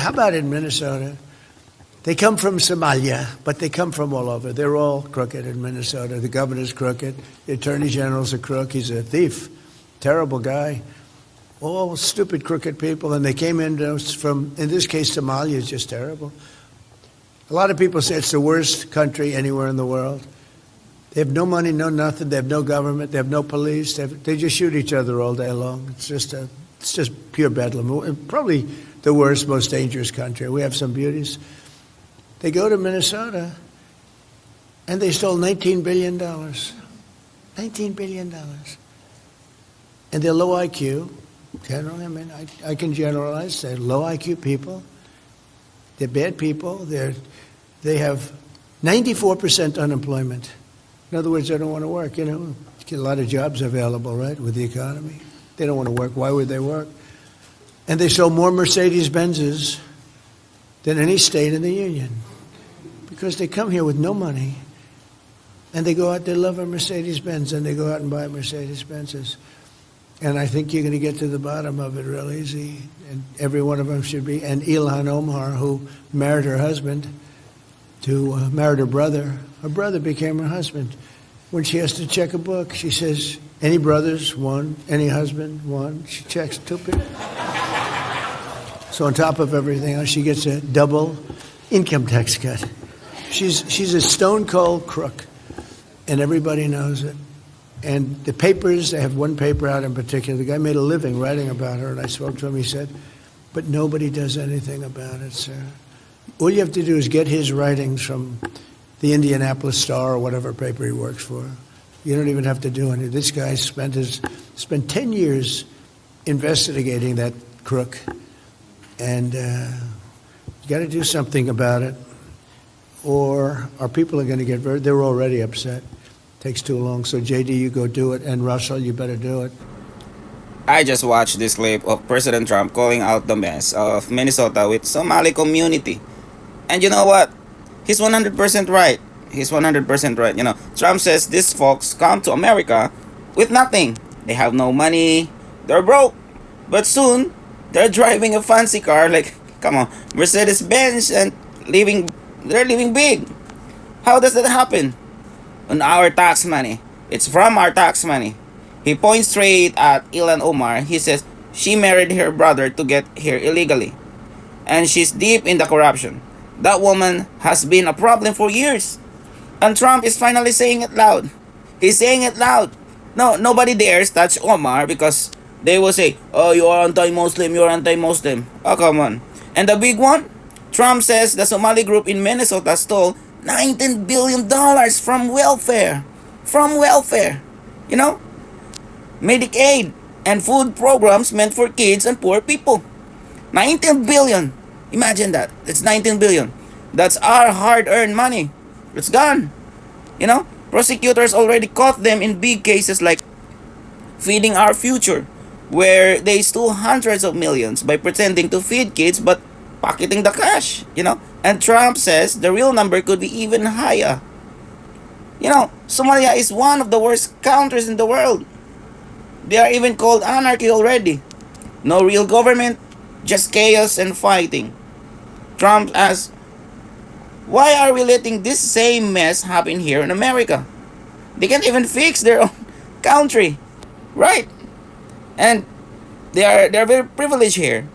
how about in Minnesota? They come from Somalia, but they come from all over. They're all crooked in Minnesota. The governor's crooked. The attorney general's a crook. He's a thief. Terrible guy. All stupid, crooked people. And they came in from, in this case, Somalia is just terrible. A lot of people say it's the worst country anywhere in the world. They have no money, no nothing. They have no government. They have no police. They just shoot each other all day long. It's just pure bedlam. Probably the worst, most dangerous country. We have some beauties. They go to Minnesota, and they stole $19 billion. $19 billion. And they're low IQ. Generally, I mean, I can generalize. They're low IQ people. They're bad people. They have 94% unemployment. In other words, they don't want to work. You know, get a lot of jobs available, right, with the economy. They don't want to work. Why would they work? And they sold more Mercedes-Benzes than any state in the union, because they come here with no money, and they go out, they love a Mercedes-Benz, and they go out and buy Mercedes-Benzes. And I think you're going to get to the bottom of it real easy, and every one of them should be. And Ilhan Omar, who married her husband, married her brother became her husband. When she has to check a book, she says, any brothers? One. Any husband? One. She checks 2 people. So on top of everything else, she gets a double income tax cut. She's a stone cold crook, and everybody knows it. And the papers, they have one paper out in particular. The guy made a living writing about her, and I spoke to him. He said, but nobody does anything about it, sir. All you have to do is get his writings from the Indianapolis Star or whatever paper he works for. You don't even have to do anything. This guy spent 10 years investigating that crook, and you got to do something about it, or our people are going to get they're already upset. Takes too long. So JD, you go do it, and Russell, you better do it. I just watched this clip of President Trump calling out the mess of Minnesota with Somali community. And you know what? He's 100% right. He's 100% right. You know, Trump says these folks come to America with nothing. They have no money. They're broke. But soon, they're driving a fancy car like, come on, Mercedes-Benz, and they're living big. How does that happen? On our tax money. It's from our tax money. He points straight at Ilhan Omar. He says she married her brother to get here illegally, and she's deep in the corruption. That woman has been a problem for years, and Trump is finally saying it loud. He's saying it loud. No, nobody dares touch Omar, because they will say, oh, you are anti-Muslim, you're anti-Muslim. Oh, come on. And the big one, Trump says the Somali group in Minnesota stole $19 billion from welfare. From welfare. You know? Medicaid and food programs meant for kids and poor people. 19 billion. Imagine that. It's 19 billion. That's our hard-earned money. It's gone. You know? Prosecutors already caught them in big cases like Feeding Our Future, where they stole hundreds of millions by pretending to feed kids but pocketing the cash, you know? And Trump says the real number could be even higher. You know, Somalia is one of the worst countries in the world. They are even called anarchy already. No real government, just chaos and fighting. Trump asks, why are we letting this same mess happen here in America? They can't even fix their own country, right? And they're very privileged here.